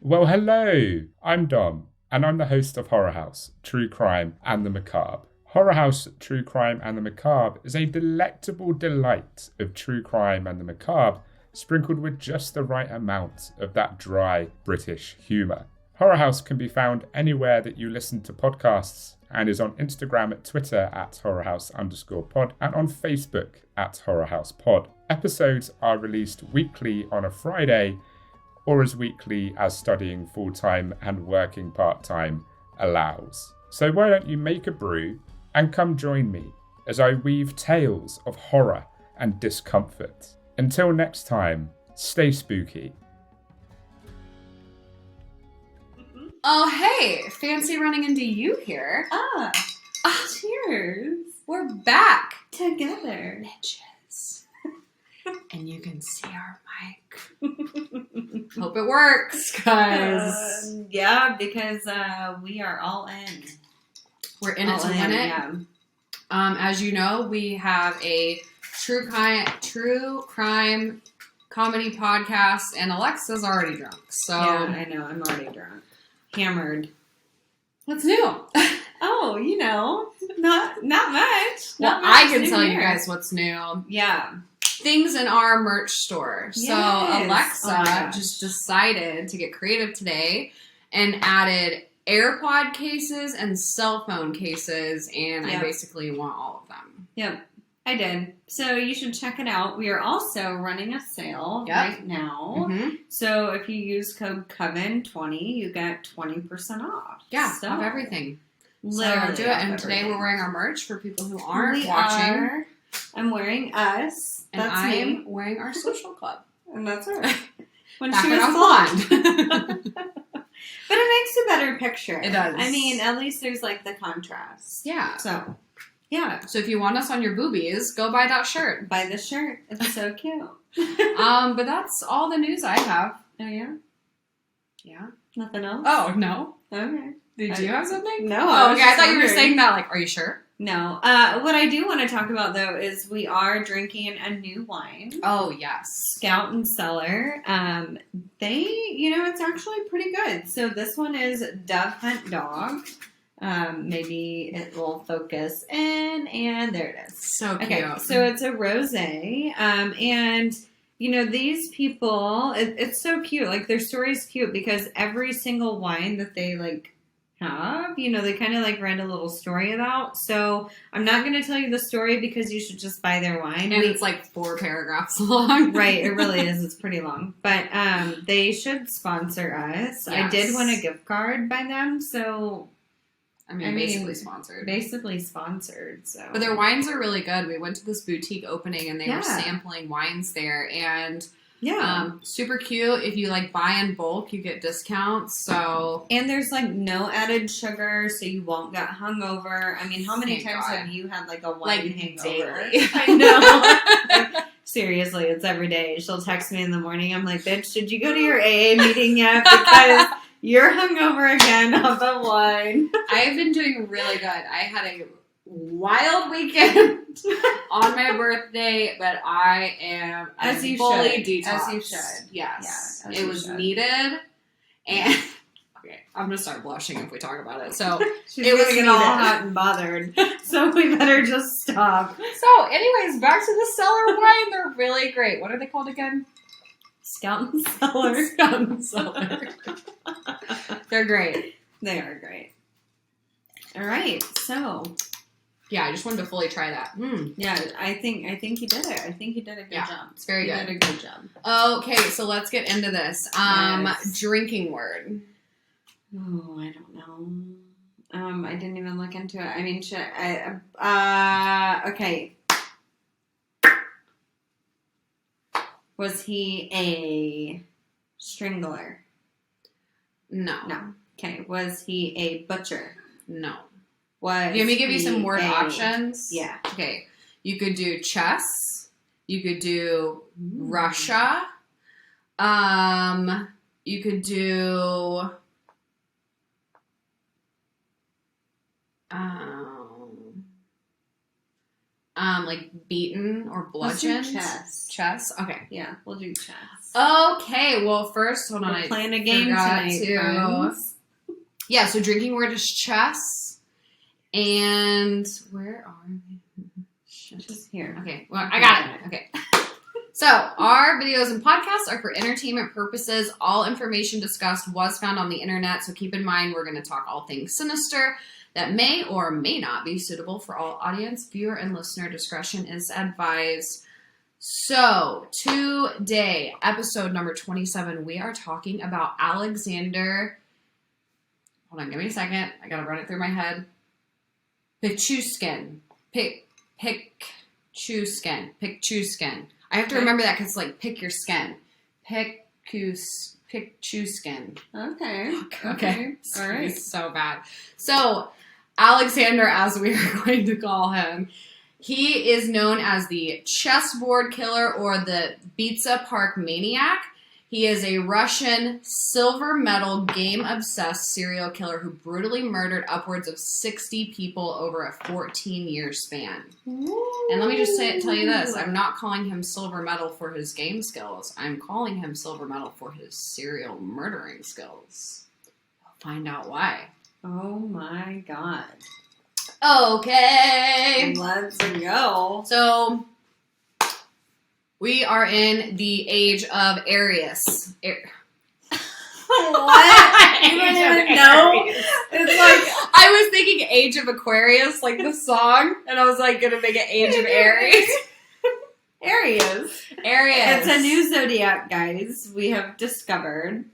Well, hello, I'm Dom, and I'm the host of Horror House, True Crime and the Macabre. Horror House, True Crime and the Macabre is a delectable delight of true crime and the macabre, sprinkled with just the right amount of that dry British humour. Horror House can be found anywhere that you listen to podcasts and is on Instagram and Twitter at horrorhouse_pod and on Facebook at horrorhousepod. Episodes are released weekly on a Friday or as weekly as studying full-time and working part-time allows. So why don't you make a brew and come join me as I weave tales of horror and discomfort. Until next time, stay spooky. Oh, hey, fancy running into you here. Cheers. We're back Together. bitches. And you can see our mic. Hope it works, guys. Yeah, because we are all in. We're in it to win it. Yeah. As you know, we have a true crime comedy podcast, and Alexa's already drunk. So Yeah, I know. I'm already drunk. Hammered. what's new? Oh, not much. Well, Not I much can new tell you here. guys what's new. Yeah. Things in our merch store. So Yes. Alexa Oh my gosh. just decided to get creative today and added AirPod cases and cell phone cases, and I Yep. basically want all of them. Yep. I did. So you should check it out. We are also running a sale Yep. right now. Mm-hmm. So if you use code COVEN20, you get 20% off. Yeah, so, of everything. Literally So do it. off And today everything. we're wearing our merch for people who aren't We watching. are. I'm wearing us. And That's I me. am wearing our social club. And that's her. When Back she when was I was blonde. blonde. But it makes a better picture. It does. I mean, at least there's like the contrast. Yeah. So, yeah. So if you want us on your boobies, go buy that shirt. Buy the shirt. It's so cute. But that's all the news I have. Oh, yeah? Yeah. Nothing else? Oh, no. Okay. Did you have something? No. Oh, was okay. I just thought you were wondering. saying that. Like, are you sure? No. What I do want to talk about, though, is we are drinking a new wine. Oh, yes. Scout and Cellar. It's actually pretty good. So this one is Dove Hunt Dog. Maybe it will focus in, and there it is. So cute. Okay, so it's a rosé, and these people, it's so cute. Like their story's cute because every single wine that they have, they kind of write a little story about. So I'm not going to tell you the story because you should just buy their wine. And it's 4 paragraphs long. Right, it really is. It's pretty long. But they should sponsor us. I Yes. did win a gift card by them, so I mean, basically sponsored. basically sponsored. So, But their wines are really good. We went to this boutique opening and they were Yeah. sampling wines there. And yeah. super cute. If you buy in bulk, you get discounts. So And there's no added sugar, so you won't get hungover. I mean, how many Thank times God. have you had a wine hangover? daily. I know. Seriously, it's every day. She'll text me in the morning. I'm like, bitch, did you go to your AA meeting yet? Because you're hungover again off of wine. I've been doing really good. I had a wild weekend on my birthday, but I am As you fully should. detoxed. As you should. Yes. Yeah, as it you was should. needed. And okay, I'm going to start blushing if we talk about it. So She's It was gonna get all needed. hot and bothered. So we better just stop. anyways, back to the cellar wine. They're really great. What are they called again? Scout and Cellar. Scout and Cellar. They're great. They are great. All right, so Yeah, I just wanted to fully try that. yeah, I think you did it. I think you did a good Yeah, job. it's very you good. did a good job. Okay, so let's get into this. Yes. Drinking word. Oh, I don't know. I didn't even look into it. I mean, okay. Was he a strangler? No. No. Okay. Was he a butcher? No. Was Let me give you he some word a- options. Yeah. Okay. You could do chess. You could do Russia. You could do beaten or Let's do bludgeoned. chess. Chess. Okay. Yeah, we'll do chess. Okay, well, first, hold on. We're I playing a game forgot tonight, to- friends. Yeah, so drinking word is chess. And where are we? Shit. Just here. Okay, well, I got it. Okay. So, our videos and podcasts are for entertainment purposes. All information discussed was found on the internet, so keep in mind we're going to talk all things sinister that may or may not be suitable for all audience, viewer, and listener. Discretion is advised. So, today, episode number 27, we are talking about Alexander. Hold on, give me a second. I gotta run it through my head. Pichushkin. Pichushkin. I have to remember that because it's like pick your skin. Pichushkin. Okay. Okay. All right. It's so bad. So, Alexander, as we are going to call him, he is known as the Chessboard Killer or the Pizza Park Maniac. He is a Russian silver medal game-obsessed serial killer who brutally murdered upwards of 60 people over a 14-year span. Ooh. And let me just tell you this. I'm not calling him silver medal for his game skills. I'm calling him silver medal for his serial murdering skills. I'll find out why. Oh my god. Okay. Let's go. So, we are in the age of Aries. What? You don't even know? It's like, I was thinking Age of Aquarius, like the song, and I was like, gonna make it Age of Aries. Aries. Aries. It's a new zodiac, guys. We have discovered.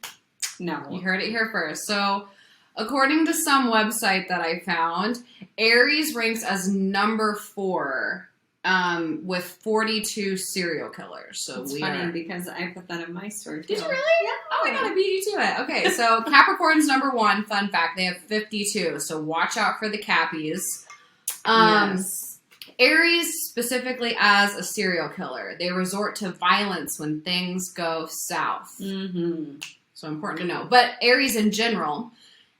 No. You heard it here first. So, according to some website that I found, Aries ranks as number 4 with 42 serial killers. So It's we funny are... because I put that in my story too. Did you really? Yeah. Oh my god, I beat you to it. Okay, so Capricorn's number 1. Fun fact, they have 52. So watch out for the Cappies. Yes. Aries specifically as a serial killer. They resort to violence when things go south. Mm-hmm. So important to know. But Aries in general,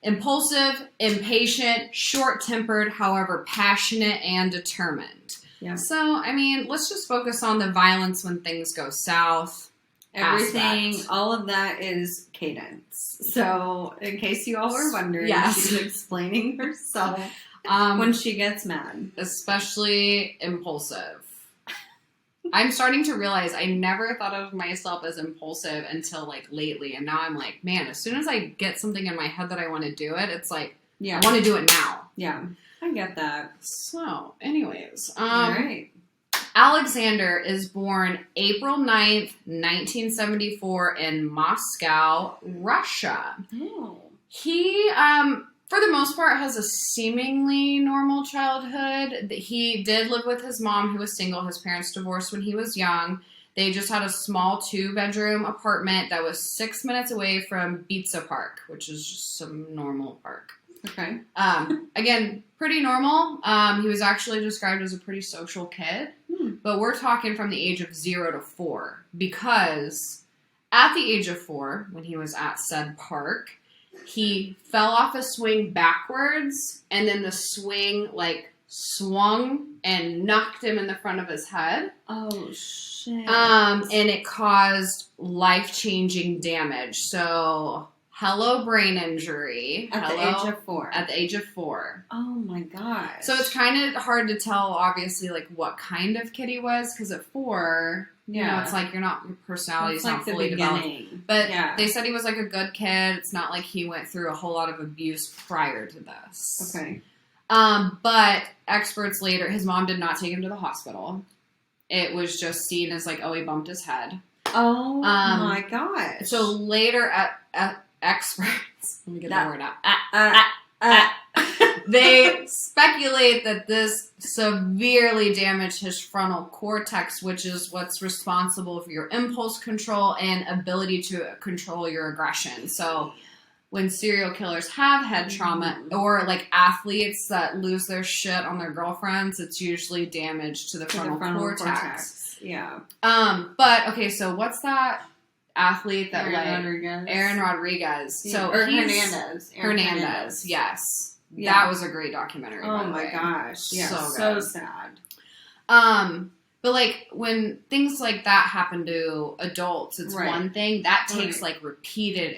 impulsive, impatient, short-tempered, however passionate and determined. Yeah. So, I mean, let's just focus on the violence when things go south. Everything, aspect. all of that is Cadence. So, in case you all were wondering, Yes. she's explaining herself When when she gets mad. especially impulsive. I'm starting to realize I never thought of myself as impulsive until like lately, and now I'm like, man, as soon as I get something in my head that I want to do it, it's like Yeah. I want to do it now. Yeah. I get that. So, anyways, all right. Alexander is born April 9th, 1974 in Moscow, Russia. Oh. He, for the most part, has a seemingly normal childhood. He did live with his mom, who was single. His parents divorced when he was young. They just had a small 2-bedroom apartment that was 6 minutes away from Pizza Park, which is just some normal park. Okay. Again, pretty normal. He was actually described as a pretty social kid. But we're talking from the age of 0 to 4. Because at the age of 4, when he was at said park, he fell off a swing backwards, and then the swing, like, swung and knocked him in the front of his head. Oh, shit. And it caused life-changing damage. So, hello brain injury. At the age of 4. At the age of 4. Oh, my gosh. So it's kind of hard to tell, obviously, like, what kind of kid he was, because at 4... You know, it's like your personality's It's like not the fully developed. beginning. But Yeah. they said he was like a good kid. It's not like he went through a whole lot of abuse prior to this. Okay. But experts later, his mom did not take him to the hospital. It was just seen as like, oh, he bumped his head. Oh my gosh. So later, experts, let me get the word out. They speculate that this severely damaged his frontal cortex, which is what's responsible for your impulse control and ability to control your aggression. So when serial killers have head trauma, or like athletes that lose their shit on their girlfriends, it's usually damage to the frontal cortex. Yeah. But okay, so what's that athlete that Aaron Aaron Rodriguez. Yeah. So or he's Hernandez. Hernandez, yes. Yeah. That was a great documentary. Oh by the my way. gosh. Yeah. So So good. sad. But, like, when things like that happen to adults, it's one thing. That takes, like, repeated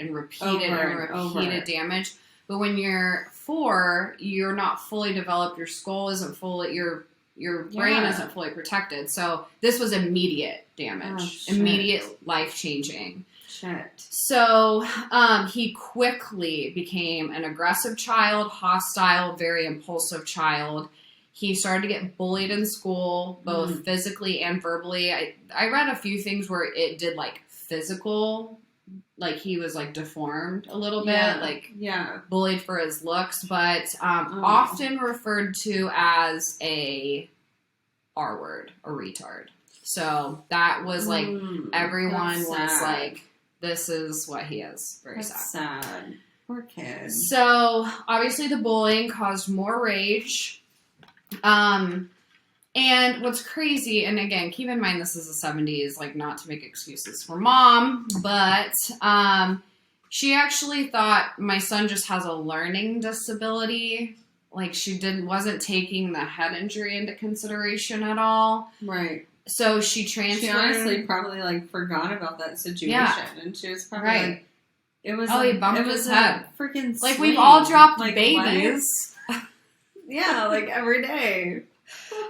damage. But when you're 4, you're not fully developed. Your skull isn't fully... Your brain isn't fully protected. So this was immediate damage. Immediate life-changing. Shit. So he quickly became an aggressive child, hostile, very impulsive child. He started to get bullied in school, both physically and verbally. I read a few things where it did, like, physical, like, he was, like, deformed a little bit, like, bullied for his looks, but often referred to as a R word, a retard. So that was, like, everyone was like, this is what he is. Very sad. Poor kid. So, obviously the bullying caused more rage. And what's crazy, and again, keep in mind this is the 70s, like, not to make excuses for mom, but she actually thought my son just has a learning disability. Like, she wasn't taking the head injury into consideration at all. Right. So she transferred. She honestly probably, like, forgot about that situation, and she was probably like, it was. Oh, he bumped his head. Freaking like, we've all dropped like, babies. Yeah, like, every day.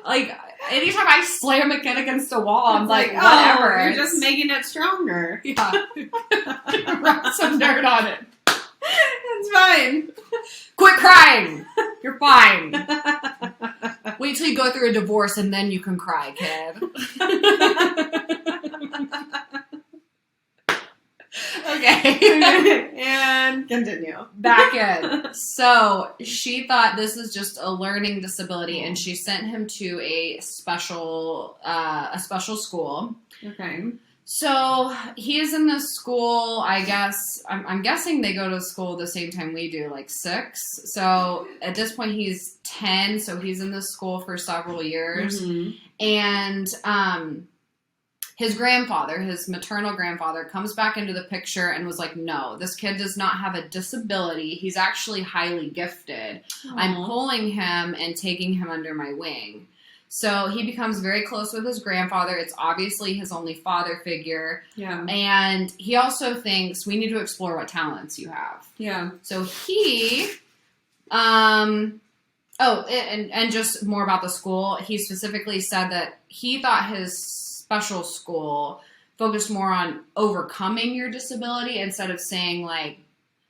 Like, anytime I slam a kid against a wall, I'm like, oh, whatever. You're just making it stronger. Yeah. Rub some dirt on it. It's fine. Quit crying. You're fine. Wait till you go through a divorce and then you can cry, kid. Okay. And continue. Back in. So she thought this is just a learning disability, and she sent him to a special school. Okay. So he is in this school, I guess, I'm guessing they go to school the same time we do, like 6. So at this point he's 10, so he's in this school for several years. And his grandfather, his maternal grandfather, comes back into the picture and was like, no, this kid does not have a disability. He's actually highly gifted. Aww. I'm pulling him and taking him under my wing. So he becomes very close with his grandfather. It's obviously his only father figure. Yeah. And he also thinks we need to explore what talents you have. Yeah. So he, and just more about the school. He specifically said that he thought his special school focused more on overcoming your disability instead of saying, like,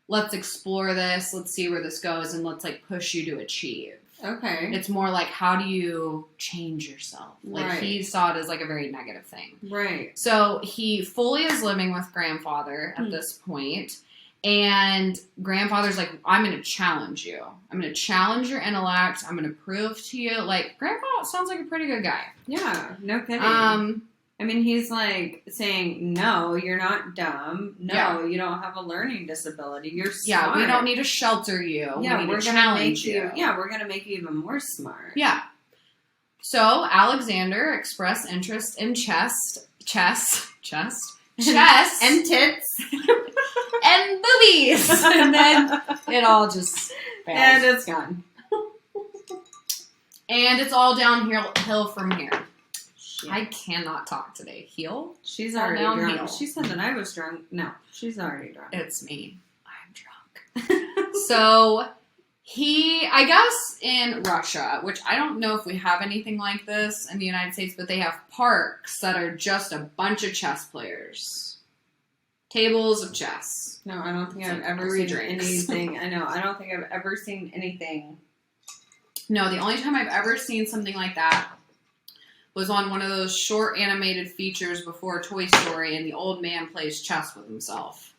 let's explore this, let's see where this goes, and let's, like, push you to achieve. Okay. It's more like, how do you change yourself? Like, he saw it as, like, a very negative thing. Right. So he fully is living with grandfather at this point, and grandfather's like, I'm going to challenge you. I'm going to challenge your intellect. I'm going to prove to you. Like, grandpa sounds like a pretty good guy. Yeah, no kidding. I mean, he's like saying, no, you're not dumb. No, you don't have a learning disability. You're smart. Yeah, we don't need to shelter you. Yeah, we're going to make you. Yeah, we're going to make you even more smart. Yeah. So Alexander expressed interest in chess, and tits, and boobies, and then it all just fails. And it's gone. And it's all downhill from here. Shit. I cannot talk today. Heel? She's already drunk. She said that I was drunk. No, she's already drunk. It's me. I'm drunk. So I guess in Russia, which I don't know if we have anything like this in the United States, but they have parks that are just a bunch of chess players. Tables of chess. No, I don't think I've ever seen anything. I know. I don't think I've ever seen anything. No, the only time I've ever seen something like that was on one of those short animated features before Toy Story, and the old man plays chess with himself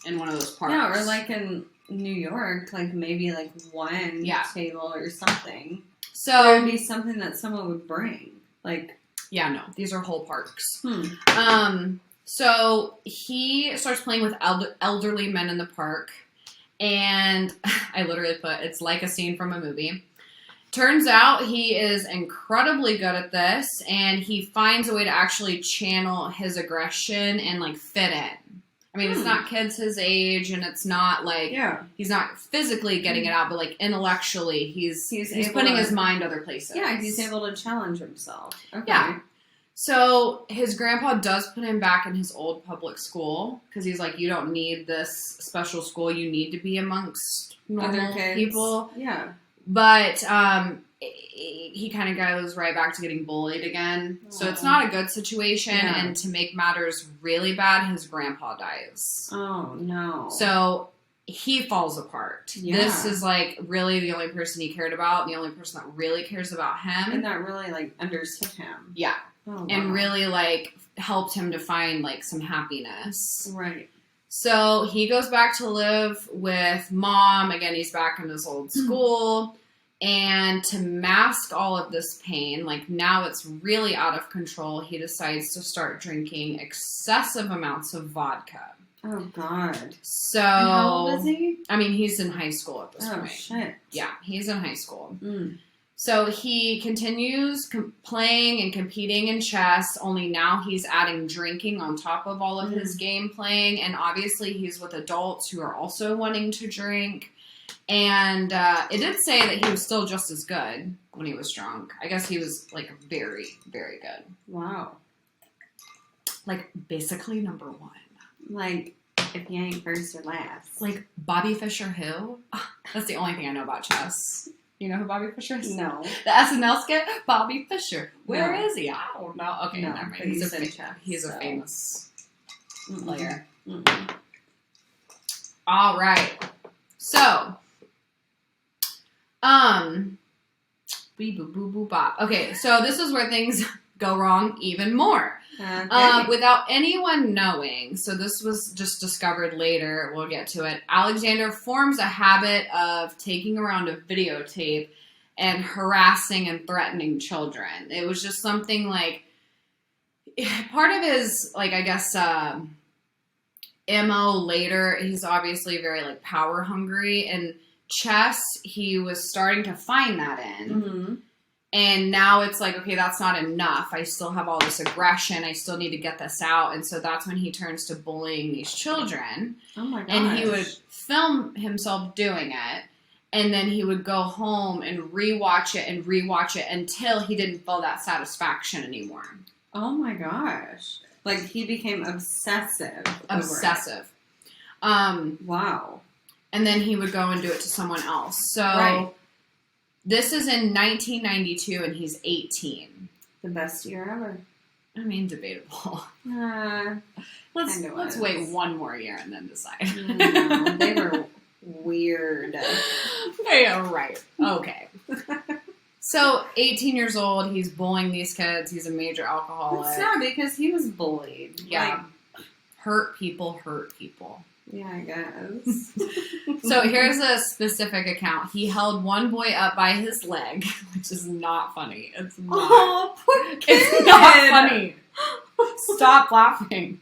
in one of those parks. Yeah, or like in New York, like maybe like one table or something. So it would be something that someone would bring. Like, yeah, no, these are whole parks. So he starts playing with elderly men in the park, and I literally put, it's like a scene from a movie. Turns out he is incredibly good at this, and he finds a way to actually channel his aggression and, like, fit in. I mean, it's not kids his age, and it's not, like, he's not physically getting it out, but, like, intellectually, he's putting his mind other places. Yeah, he's able to challenge himself. Okay. Yeah. So his grandpa does put him back in his old public school because he's like, you don't need this special school. You need to be amongst normal people. Yeah. But he kind of goes right back to getting bullied again. Aww. So it's not a good situation. Yeah. And to make matters really bad, his grandpa dies. Oh, no. So he falls apart. Yeah. This is like really the only person he cared about, the only person that really cares about him. And that really like understood him. Yeah. Oh, wow. And really like helped him to find like some happiness. Right. So he goes back to live with mom. Again, he's back in his old school. And to mask all of this pain, like now it's really out of control, he decides to start drinking excessive amounts of vodka. Oh, God. So, and how old is he? I mean, he's in high school at this point. Oh, shit. Yeah, he's in high school. Mm. So he continues playing and competing in chess, only now he's adding drinking on top of all of his game playing. And obviously he's with adults who are also wanting to drink. And it did say that he was still just as good when he was drunk. I guess he was, like, very, very good. Wow. Like, basically number one. Like, if you ain't first or last. Like, Bobby Fischer who? That's the only thing I know about chess. You know who Bobby Fischer is? No. The SNL skit? Bobby Fischer. Where is he? I don't know. Okay, no, never mind. He's a famous player. Mm-hmm. All right. So, okay, so this is where things go wrong even more. Okay. Without anyone knowing, so this was just discovered later, we'll get to it, Alexander forms a habit of taking around a videotape and harassing and threatening children. It was just something like, part of his, like, I guess, MO later, he's obviously very, like, power hungry, and chess, he was starting to find that in. Mm-hmm. And now it's like, okay, that's not enough. I still have all this aggression. I still need to get this out. And so that's when he turns to bullying these children. Oh my gosh. And he would film himself doing it. And then he would go home and rewatch it until he didn't feel that satisfaction anymore. Oh my gosh. Like he became obsessive. Obsessive. Wow. And then he would go and do it to someone else. So... Right. This is in 1992, and he's 18. The best year ever. I mean, debatable. Let's wait one more year and then decide. No, they were weird. Yeah, right. Okay. So, 18 years old, he's bullying these kids. He's a major alcoholic. It's not because he was bullied. Yeah. Like, hurt people. Yeah, I guess. So here's a specific account. He held one boy up by his leg, which is not funny. It's not. Oh, poor kid. It's not funny. Stop laughing.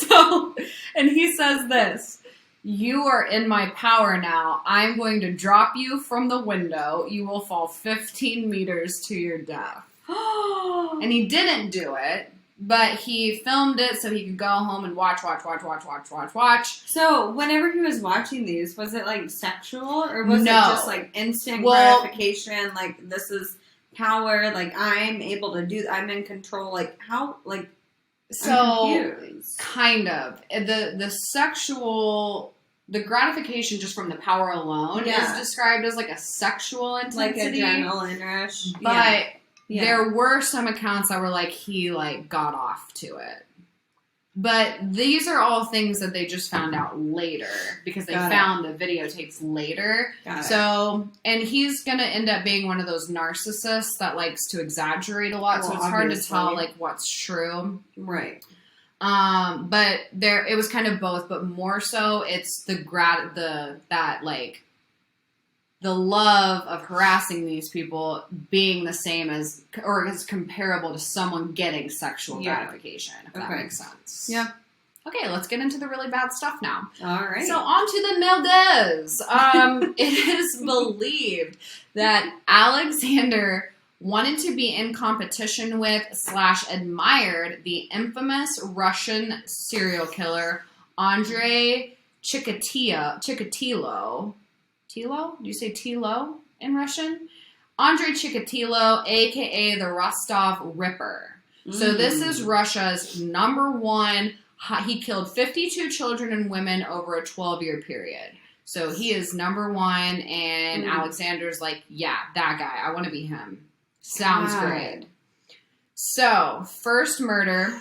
So, and he says this, "You are in my power now. I'm going to drop you from the window. You will fall 15 meters to your death." And he didn't do it. But he filmed it so he could go home and watch. So, whenever he was watching these, was it, like, sexual? Or was it just, like, instant gratification? Like, this is power. Like, I'm able to do... I'm in control. Like, how... Like, so, kind of. The sexual... The gratification just from the power alone is described as, like, a sexual intensity. Like, adrenaline rush. But... Yeah. There were some accounts that were like, he, like, got off to it. But these are all things that they just found out later. Because they found the videotapes later. So, and he's going to end up being one of those narcissists that likes to exaggerate a lot. Well, so it's hard to tell, like, what's true. Right. But it was kind of both. But more so, it's the love of harassing these people being the same as, or is comparable to someone getting sexual gratification, if that makes sense. Yeah. Okay, let's get into the really bad stuff now. All right. So on to the Mildez. It is believed that Alexander wanted to be in competition with / admired the infamous Russian serial killer Andrei Chikatilo. Tilo? Do you say Tilo in Russian? Andrei Chikatilo, a.k.a. the Rostov Ripper. So this is Russia's number one. He killed 52 children and women over a 12-year period. So he is number one, and Alexander's like, yeah, that guy. I want to be him. Sounds great. So, first murder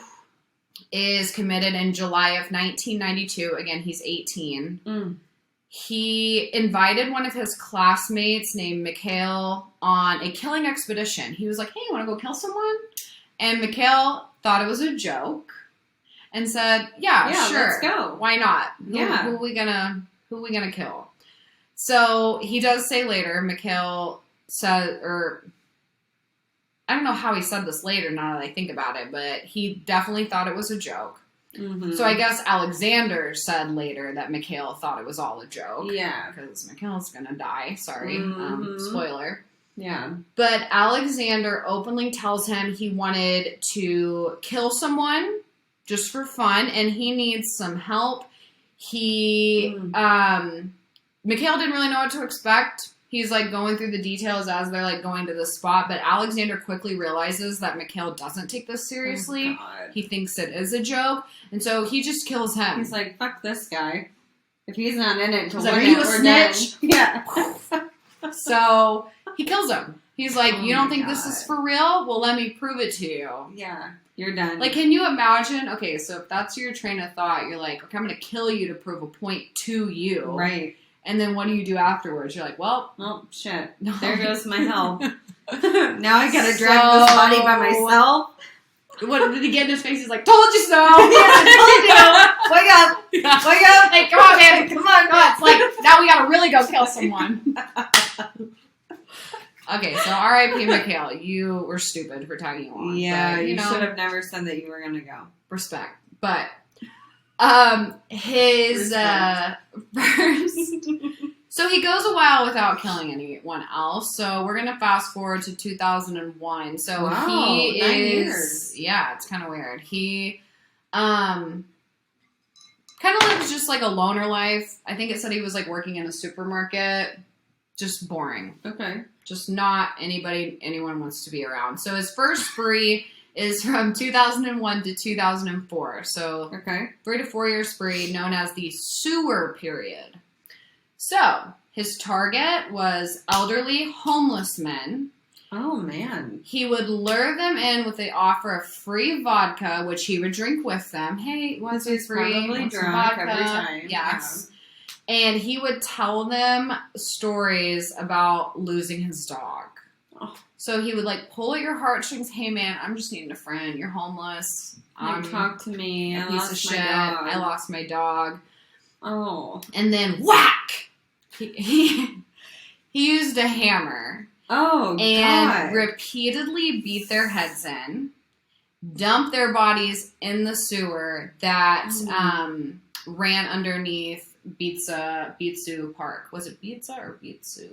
is committed in July of 1992. Again, he's 18. He invited one of his classmates named Mikhail on a killing expedition. He was like, hey, you want to go kill someone? And Mikhail thought it was a joke and said, yeah, sure. Let's go. Why not? Who are we gonna kill? So he does say later, Mikhail said, or I don't know how he said this later now that I think about it, but he definitely thought it was a joke. So I guess Alexander said later that Mikhail thought it was all a joke. Yeah. Because Mikhail's gonna die. Sorry. Spoiler. Yeah. But Alexander openly tells him he wanted to kill someone just for fun, and he needs some help. Mikhail didn't really know what to expect. He's, like, going through the details as they're, like, going to the spot, but Alexander quickly realizes that Mikhail doesn't take this seriously. He thinks it is a joke, and so he just kills him. He's like, fuck this guy. If he's not in it to win like, are you a snitch? Yeah. So, he kills him. He's like, you don't think this is for real? Well, let me prove it to you. Yeah. You're done. Like, can you imagine? Okay, so if that's your train of thought, you're like, okay, I'm going to kill you to prove a point to you. Right. And then what do you do afterwards? You're like, well, shit. No. There goes my help. Now I got to drag this body by myself. What did he get in his face? He's like, told you so. Yeah, I told you. Wake up. Wake up. Hey, come on, man. Come on. It's like, now we got to really go kill someone. Okay, so R.I.P. Mikhail, you were stupid for tagging along. Yeah, but, you should have never said that you were going to go. Respect. But his first... So he goes a while without killing anyone else. So we're going to fast forward to 2001. So he 9 is... years. Yeah, it's kind of weird. He kind of lives just like a loner life. I think it said he was like working in a supermarket. Just boring. Okay. Just not anyone wants to be around. So his first spree is from 2001 to 2004. So 3 to 4 year spree known as the sewer period. So his target was elderly homeless men. Oh, man. He would lure them in with the offer of free vodka, which he would drink with them. Hey, want some free? Probably drunk vodka? every time. Yes. Yeah. And he would tell them stories about losing his dog. Oh. So he would, like, pull at your heartstrings. Hey, man, I'm just needing a friend. You're homeless. Talk to me. I lost my dog. I lost my dog. Oh. And then, whack! He used a hammer. Oh, and repeatedly beat their heads in. Dump their bodies in the sewer that ran underneath Bitsu Park. Was it Bitsa or Bitsu?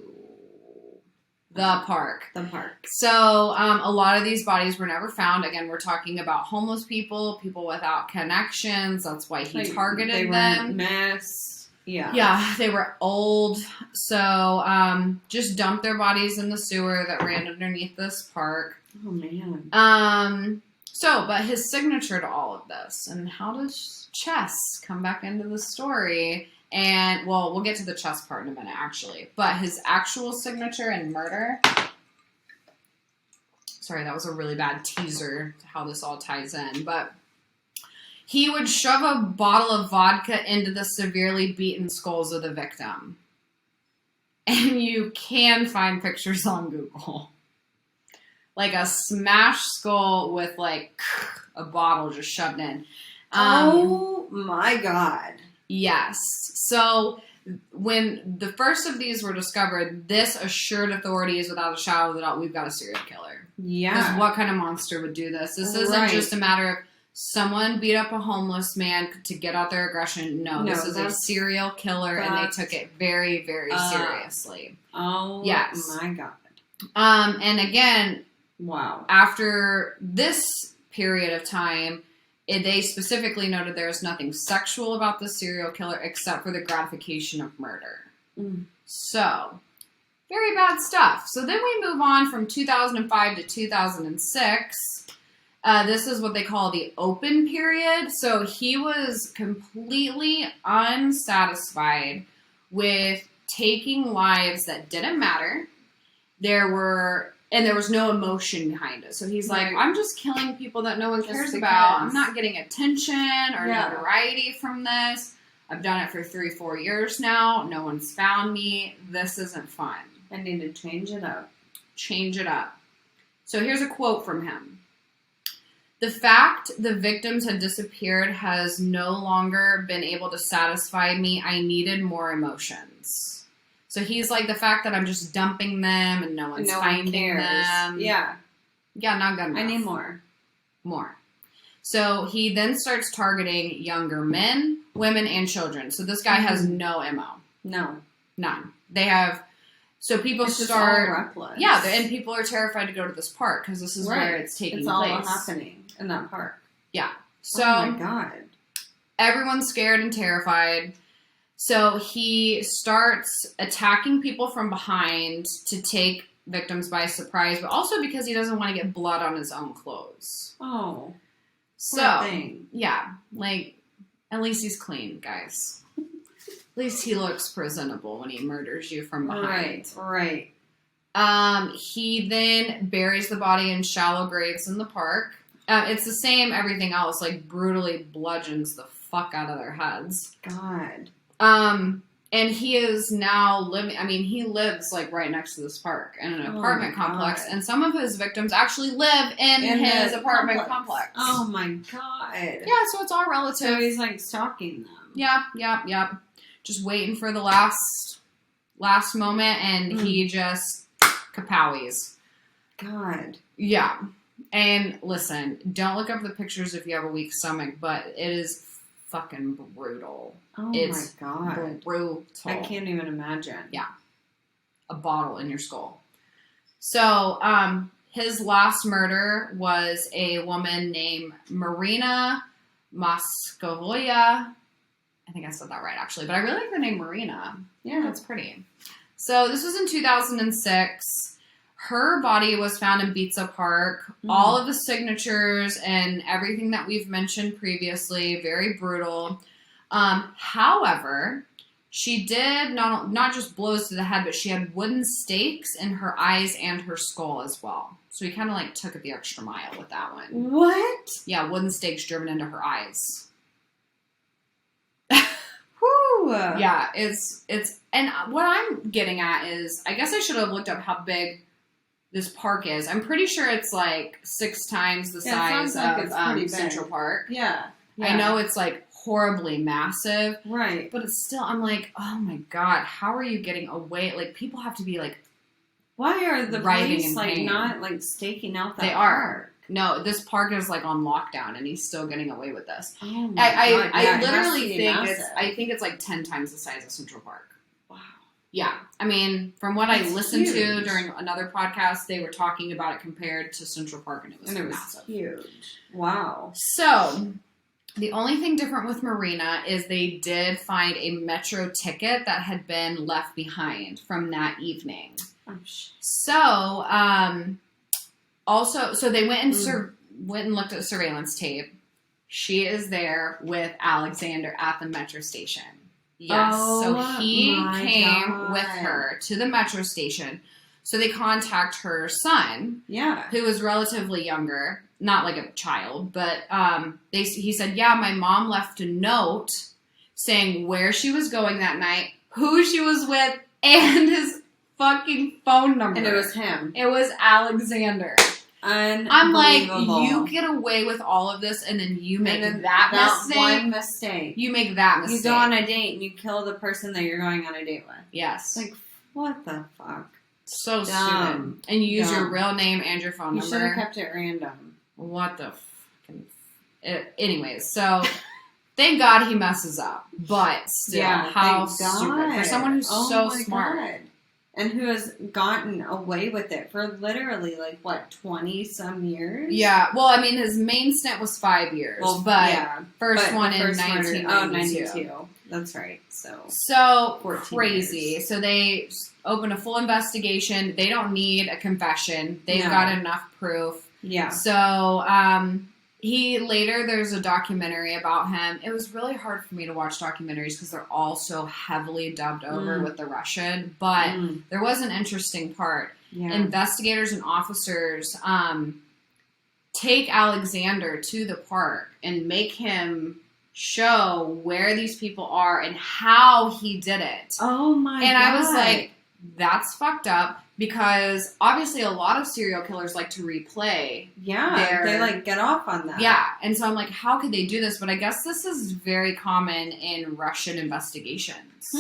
The park. The park. So, a lot of these bodies were never found. Again, we're talking about homeless people without connections. That's why he targeted them. Mess. Yeah. Yeah, they were old. So, just dumped their bodies in the sewer that ran underneath this park. Oh, man. But his signature to all of this, and how does chess come back into the story? And, well, we'll get to the chess part in a minute, actually. But his actual signature and murder... Sorry, that was a really bad teaser to how this all ties in. But he would shove a bottle of vodka into the severely beaten skulls of the victim. And you can find pictures on Google. Like a smashed skull with, like, a bottle just shoved in. Oh, my God. Yes. So when the first of these were discovered, this assured authorities without a shadow of a doubt, we've got a serial killer. Yeah. Because what kind of monster would do this? This isn't just a matter of someone beat up a homeless man to get out their aggression. No, this is a serial killer, and they took it very, very seriously. Oh, yes. My God. And again, wow. After this period of time, they specifically noted there is nothing sexual about the serial killer except for the gratification of murder. So, very bad stuff. So then we move on from 2005 to 2006, This is what they call the open period. So he was completely unsatisfied with taking lives that didn't matter. There was no emotion behind it. So he's like, I'm just killing people that no one cares about. I'm not getting attention or notoriety from this. I've done it for 3-4 years now. No one's found me. This isn't fun. I need to change it up. Change it up. So here's a quote from him. The fact the victims had disappeared has no longer been able to satisfy me. I needed more emotions. So he's like, the fact that I'm just dumping them and no one's finding them. Yeah. Yeah, not good enough. I need more. More. So he then starts targeting younger men, women, and children. So this guy has no MO. No. None. They have... So people it's start... Just all reckless. Yeah, and people are terrified to go to this park because this is where it's taking place. It's all happening in that park. Yeah. So... Oh my God. Everyone's scared and terrified. So he starts attacking people from behind to take victims by surprise, but also because he doesn't want to get blood on his own clothes. Oh. So, yeah, like, at least he's clean, guys. At least he looks presentable when he murders you from behind. Right. He then buries the body in shallow graves in the park. It's the same everything else, like brutally bludgeons the fuck out of their heads. God. And he is now living, he lives like right next to this park in an apartment complex. And some of his victims actually live in his apartment complex. Oh my God. Yeah, so it's all relative. So he's like stalking them. Yep. Just waiting for the last moment, and he just kapowies. God. Yeah. And listen, don't look up the pictures if you have a weak stomach, but it is fucking brutal. Oh it's my God. Brutal. I can't even imagine. Yeah. A bottle in your skull. So, his last murder was a woman named Marina Moscovoya. I think I said that right, actually. But I really like the name Marina. Yeah. That's pretty. So, this was in 2006. Her body was found in Pizza Park. All of the signatures and everything that we've mentioned previously, very brutal. However, she did not just blows to the head, but she had wooden stakes in her eyes and her skull as well. So he kind of like took it the extra mile with that one. What? Yeah, wooden stakes driven into her eyes. Whew. Yeah, it's and what I'm getting at is, I guess I should have looked up how big this park is. I'm pretty sure it's like 6 times the size of Central Park. Yeah. I know it's like horribly massive. Right. But it's still, I'm like, oh my God, how are you getting away? Like, people have to be like, why are the police like pain. not like staking out that They park? are. No, this park is like on lockdown, and he's still getting away with this. Oh my God. I literally think it's like 10 times the size of Central Park. Wow. Yeah. I mean, from what I listened huge. to during another podcast, they were talking about it compared to Central Park, and it was massive. Huge. Wow. So, the only thing different with Marina is they did find a metro ticket that had been left behind from that evening. Oh, shit. So, so they went and looked at the surveillance tape. She is there with Alexander at the metro station. Yes. So he came with her to the metro station. So they contact her son, who was relatively younger, not like a child, but he said, yeah, my mom left a note saying where she was going that night, who she was with, and his fucking phone number. And it was him. It was Alexander. I'm like, you get away with all of this, and then you make that mistake. One mistake. You make that mistake. You go on a date and you kill the person that you're going on a date with. Yes. Like, what the fuck? So stupid. And you use your real name and your phone number. You should have kept it random. What the fucking... Anyways, so... Thank God he messes up. But still, how stupid. For someone who's so smart. God. And who has gotten away with it for literally, 20-some years? Yeah. Well, I mean, his main stint was 5 years. Well, but first one in 1992. 92. That's right. So crazy. Years. So they open a full investigation. They don't need a confession. They've got enough proof. Yeah. So, there's a documentary about him. It was really hard for me to watch documentaries because they're all so heavily dubbed over with the Russian. But there was an interesting part. Yeah. Investigators and officers take Alexander to the park and make him show where these people are and how he did it. Oh my God. And I was like, that's fucked up because obviously a lot of serial killers like to replay. Yeah, they like get off on that. Yeah, and so I'm like, how could they do this? But I guess this is very common in Russian investigations.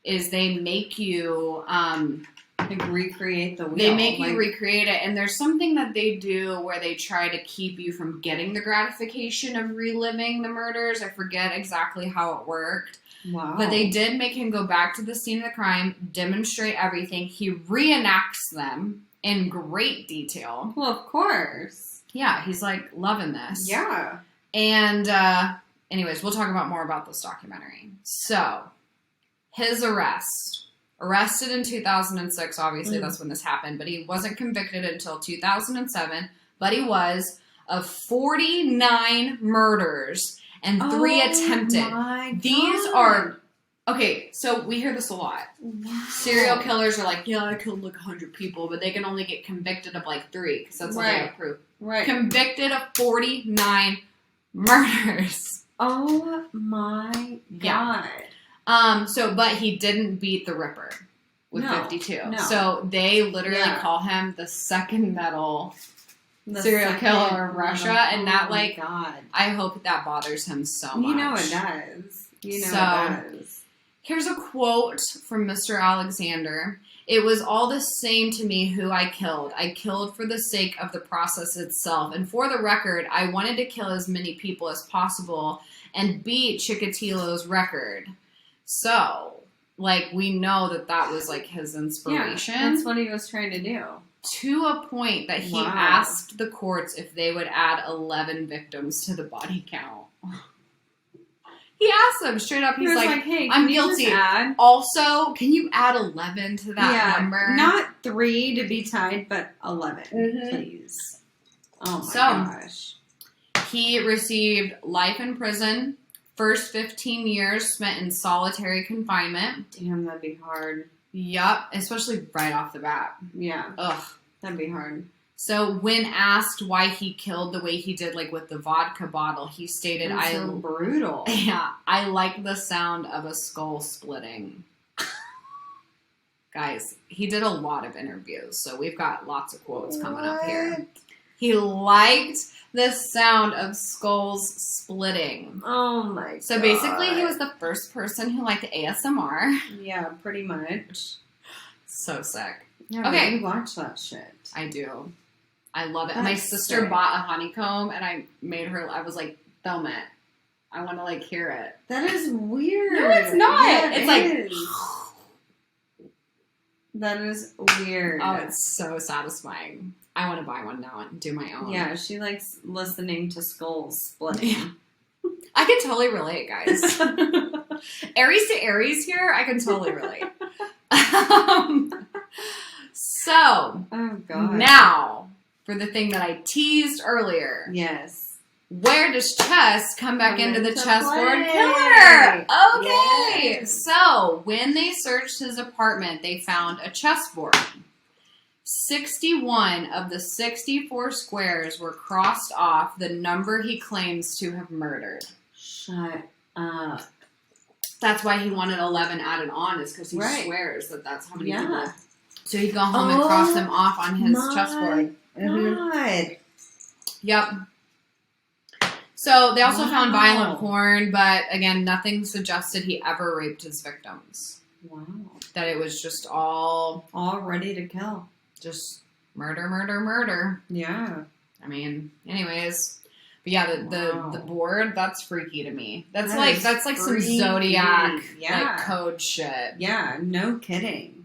Is they make you like recreate the wheel. They make you recreate it, and there's something that they do where they try to keep you from getting the gratification of reliving the murders. I forget exactly how it worked. Wow. But they did make him go back to the scene of the crime, demonstrate everything. He reenacts them in great detail. Well, of course. Yeah, he's like loving this. Yeah. And anyways, we'll talk more about this documentary. So, his arrested in 2006, obviously that's when this happened, but he wasn't convicted until 2007, but he was of 49 murders and 3 attempted. These are, okay, so we hear this a lot. Wow. Serial killers are like, yeah, I killed like 100 people, but they can only get convicted of like 3 because that's all they have proof. Right. Convicted of 49 murders. Oh my God. But he didn't beat the Ripper with 52. No. So they literally call him the second metal serial killer of Russia, and that God. I hope that bothers him so much. You know it does. It does. Here's a quote from Mr. Alexander. It was all the same to me who I killed. I killed for the sake of the process itself. And for the record, I wanted to kill as many people as possible and beat Chikatilo's record. So, we know that was, his inspiration. Yeah, that's what he was trying to do. To a point that he asked the courts if they would add 11 victims to the body count. He asked them straight up. He's like, hey, I'm guilty. Also, can you add 11 to that number? Not 3 to be tied, but 11, please. Oh my gosh. He received life in prison. First 15 years spent in solitary confinement. Damn, that'd be hard. Yup, especially right off the bat. Yeah. Ugh. That'd be hard. So when asked why he killed the way he did, with the vodka bottle, he stated, That's so brutal. Yeah, I like the sound of a skull splitting. Guys, he did a lot of interviews, so we've got lots of quotes coming up here. He liked the sound of skulls splitting. Oh my God. So basically, he was the first person who liked ASMR. Yeah, pretty much. So sick. Yeah, okay. You watch that shit. I do. I love it. That's my sister sick. bought a honeycomb, and I made her, I was like, film it. I want to, hear it. That is weird. No, it's not. Yeah, it's that is weird. Oh, it's so satisfying. I want to buy one now and do my own. Yeah, she likes listening to skulls splitting. Yeah. I can totally relate, guys. Aries to Aries here, I can totally relate. So, oh God. Now, for the thing that I teased earlier. Yes. Where does chess come back into the chessboard play. killer? Okay. Yes. So, when they searched his apartment, they found a chessboard. 61 of the 64 squares were crossed off the number he claims to have murdered. Shut up. That's why he wanted 11 added on, is because he swears that that's how many people. So he'd go home and cross them off on his chessboard. God. Yep. So they also found violent porn, but again, nothing suggested he ever raped his victims. Wow. That it was just all ready to kill. Just murder, murder, murder. Yeah. I mean, anyways. But yeah, the board, that's freaky to me. That's like some freaky. Zodiac code shit. Yeah, no kidding.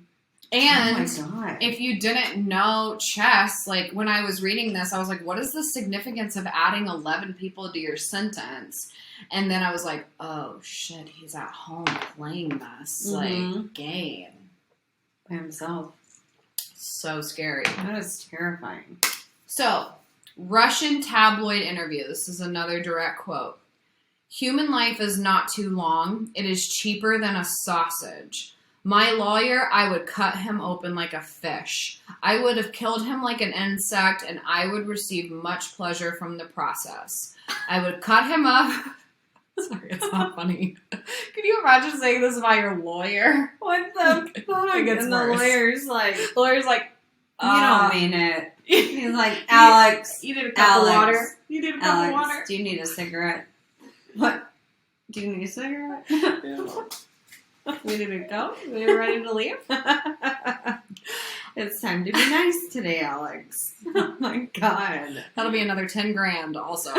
And oh my God. If you didn't know chess, when I was reading this, I was like, what is the significance of adding 11 people to your sentence? And then I was like, oh shit, he's at home playing this game. By himself. So scary. That is terrifying. So, Russian tabloid interview. This is another direct quote. Human life is not too long. It is cheaper than a sausage. My lawyer, I would cut him open like a fish. I would have killed him like an insect, and I would receive much pleasure from the process. I would cut him up. Sorry, it's not funny. Can you imagine saying this about your lawyer? What the fuck? It gets And worse. The lawyer's like, you don't mean it. He's like, Alex. You need a cup of water. You need a cup Alex, of water. do you need a cigarette? What? Do you need a cigarette? We need to go. We're ready to leave. It's time to be nice today, Alex. Oh my god. That'll be another 10 grand also.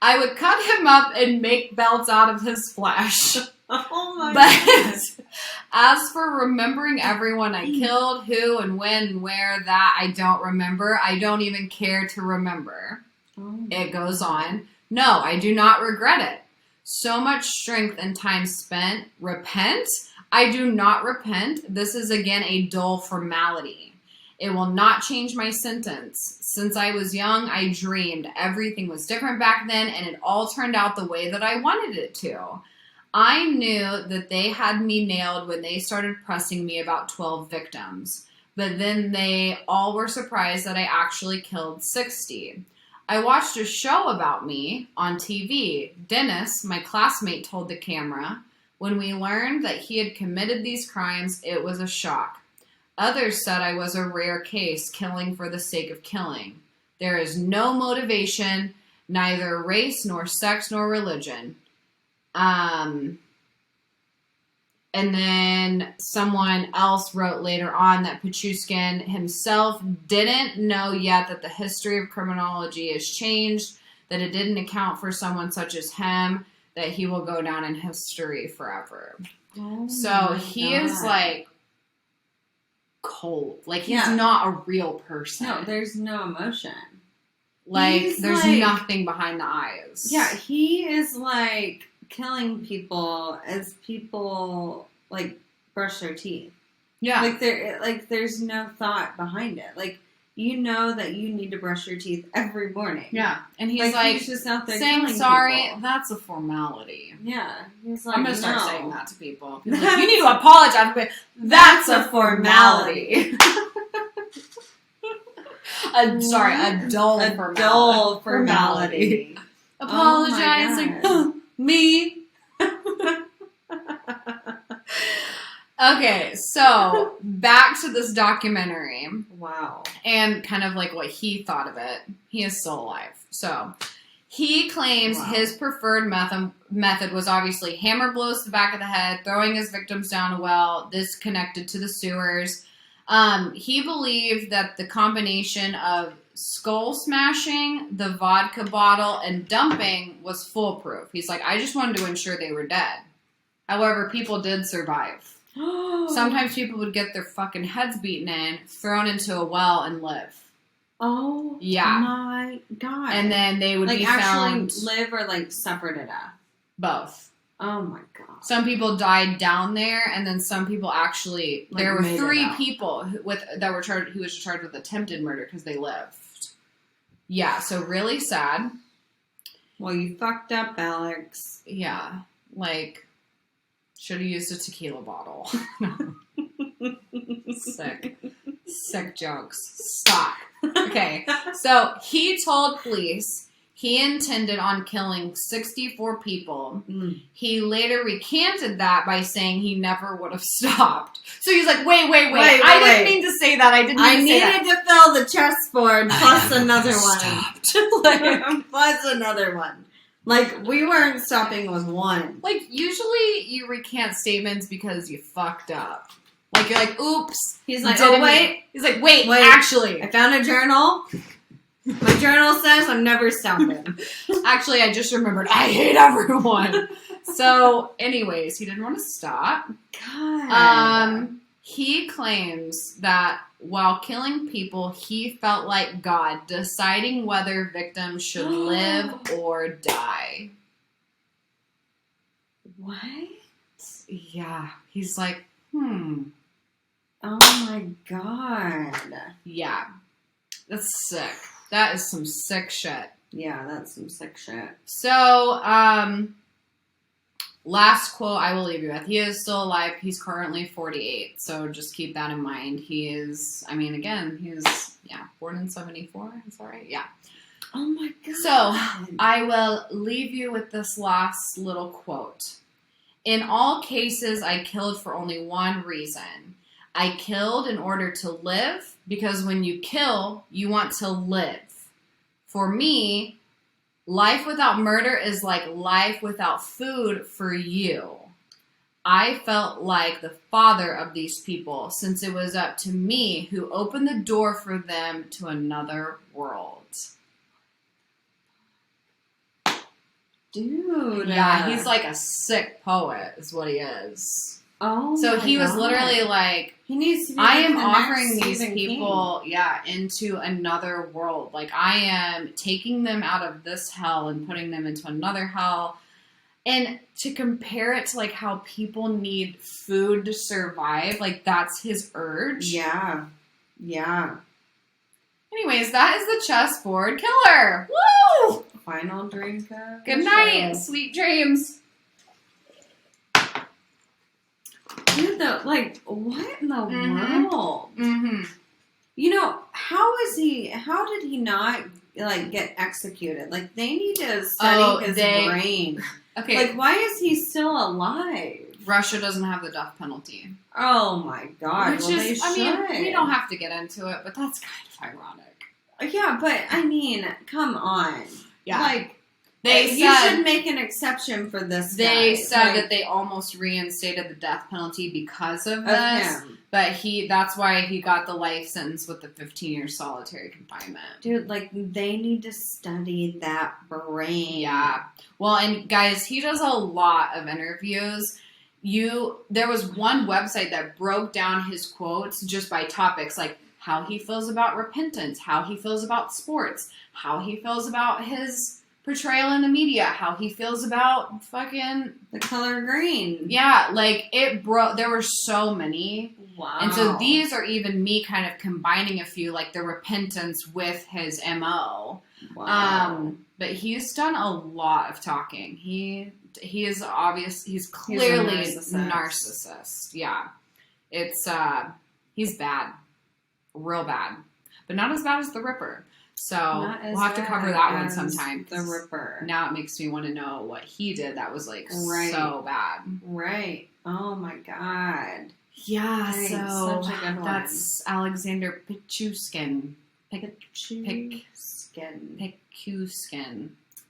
I would cut him up and make belts out of his flesh. Oh my But as for remembering everyone I killed, who and when and where, that I don't remember. I don't even care to remember. god. It goes on. No, I do not regret it. So much strength and time spent. Repent? I do not repent. This is again a dull formality. It will not change my sentence. Since I was young, I dreamed. Everything was different back then, and it all turned out the way that I wanted it to. I knew that they had me nailed when they started pressing me about 12 victims. But then they all were surprised that I actually killed 60. I watched a show about me on TV. Dennis, my classmate, told the camera. When we learned that he had committed these crimes, it was a shock. Others said I was a rare case, killing for the sake of killing. There is no motivation, neither race nor sex nor religion. And then someone else wrote later on that Pichushkin himself didn't know yet that the history of criminology has changed, that it didn't account for someone such as him, that he will go down in history forever. Oh So he is like cold. Like he's not a real person. No, there's no emotion. Like He's there's like- nothing behind the eyes. Yeah, he is like killing people as people like brush their teeth. Yeah. Like there's no thought behind it. Like you know that you need to brush your teeth every morning. Yeah. And he's like he's just out there saying killing sorry, people. that's a formality. Yeah, he's like, I'm gonna start no. saying that to people. People like, you need to apologize, but that's a formality. A dull A formality. dull formality. Apologizing. Oh Me. Okay, so back to this documentary Wow. and kind of like what he thought of it. He is still alive. So he claims his preferred method was obviously hammer blows to the back of the head, throwing his victims down a well, this connected to the sewers. He believed that the combination of skull smashing, the vodka bottle, and dumping was foolproof. He's like, I just wanted to ensure they were dead. However, people did survive. Sometimes people would get their fucking heads beaten in, thrown into a well, and live. Oh, Yeah. my God. And then they would like be actually found live or like suffer to death. both. Oh my God. Some people died down there, and then some people actually. Like, there were made it 3 out. people who was charged with attempted murder because they lived. Yeah, so really sad. Well, you fucked up, Alex. Yeah, like should have used a tequila bottle. Sick jokes. Stop. Okay, so he told police he intended on killing 64 people. He later recanted that by saying he never would have stopped. So he's like, wait. I didn't mean to say that. I needed to fill the chessboard plus another one. Stopped. Like, Plus another one. Like, we weren't stopping with one. like, usually you recant statements because you fucked up. Like, you're like, oops. He's like, didn't oh, wait. mean-" He's like, wait, Wait. actually. I found a journal. My journal says I'm never stopping. Actually, I just remembered I hate everyone. So, anyways, he didn't want to stop. God. He claims that while killing people, he felt like God, deciding whether victims should live or die. What? Yeah. He's like, Oh my God. Yeah. That's sick. That is some sick shit. Yeah, that's some sick shit. So, last quote I will leave you with. He is still alive. He's currently 48. So just keep that in mind. He is, I mean, again, he was, born in 74. Is that right? Yeah. Oh my God. So I will leave you with this last little quote. In all cases, I killed for only one reason. I killed in order to live, because when you kill, you want to live. For me, life without murder is like life without food for you. I felt like the father of these people, since it was up to me who opened the door for them to another world. Dude. Yeah, he's like a sick poet, is what he is. Oh, so he was God. literally like, he needs to be I like am the offering next these Stephen people, King. into another world. Like, I am taking them out of this hell and putting them into another hell. And to compare it to, like, how people need food to survive, like, that's his urge. Yeah. Yeah. Anyways, that is the Chessboard Killer. Woo! Final drink of Good the night. show. Sweet dreams. Dude, like, what in the Mhm. world? Mm-hmm. You know, how did he not, like, get executed? Like, they need to study his brain. Okay. Like, why is he still alive? Russia doesn't have the death penalty. Oh, my God. Which well, is, they should. I mean, we don't have to get into it, but that's kind of ironic. Yeah, but, I mean, come on. Yeah. Like, you should make an exception for this guy. They said that they almost reinstated the death penalty because of this. Him. But that's why he got the life sentence with the 15-year solitary confinement. Dude, like, they need to study that brain. Yeah. Well, and guys, he does a lot of interviews. There was one website that broke down his quotes just by topics, like how he feels about repentance, how he feels about sports, how he feels about his portrayal in the media, how he feels about fucking the color green. Yeah, like there were so many. Wow. And so these are even me kind of combining a few, like the repentance with his MO. Wow. But he's done a lot of talking. He is obvious. He's clearly a narcissist. Yeah. It's, he's bad. Real bad. But not as bad as the Ripper. So we'll have to cover that one sometime. The Ripper. Now it makes me want to know what he did that was like so bad. Right. Oh my God. Yeah, Right. so Such a good one. that's Alexander Pichushkin. Pichushkin.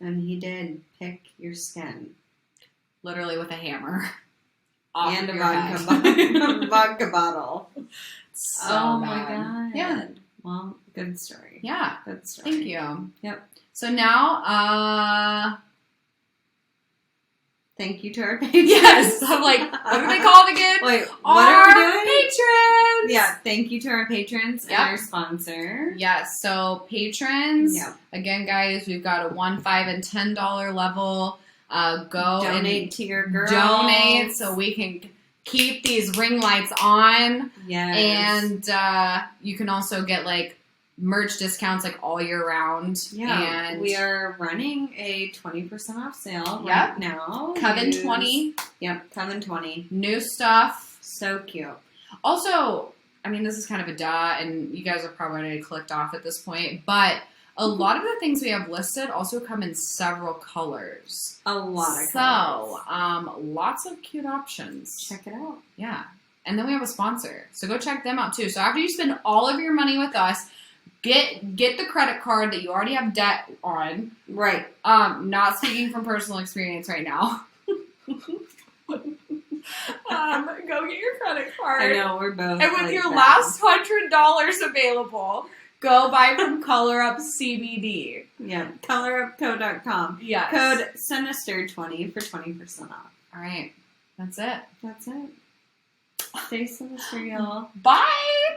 And he did pick your skin. Literally with a hammer. And a vodka bottle. So oh bad. my God. Yeah. Well, good story. Yeah. Good story. Thank you. Yep. So now, thank you to our patrons. yes. I'm like, what are they called again? Wait, what our are we doing? patrons. Yeah, thank you to our patrons Yep. and our sponsor. Yes, so patrons. Yep. Again, guys, we've got a $1, $5, and $10 level. Go donate and to your girls. Donate so we can keep these ring lights on. Yes. And you can also get like merch discounts like all year round. Yeah. And we are running a 20% off sale Yep. right now. Coven 20. Yep, Coven 20. New stuff. So cute. Also, I mean, this is kind of a duh, and you guys have probably already clicked off at this point, but a lot of the things we have listed also come in several colors. A lot of colors. So, lots of cute options. Check it out. Yeah. And then we have a sponsor. So go check them out too. So after you spend all of your money with us, get the credit card that you already have debt on. Right. Not speaking from personal experience right now. Go get your credit card. I know, we're both. And with like your that. last $100 available, go buy from Color Up CBD. Yeah, colorupco.com. Yes. Code Sinister20 for 20% off. All right. That's it. That's it. Stay sinister, y'all. Bye.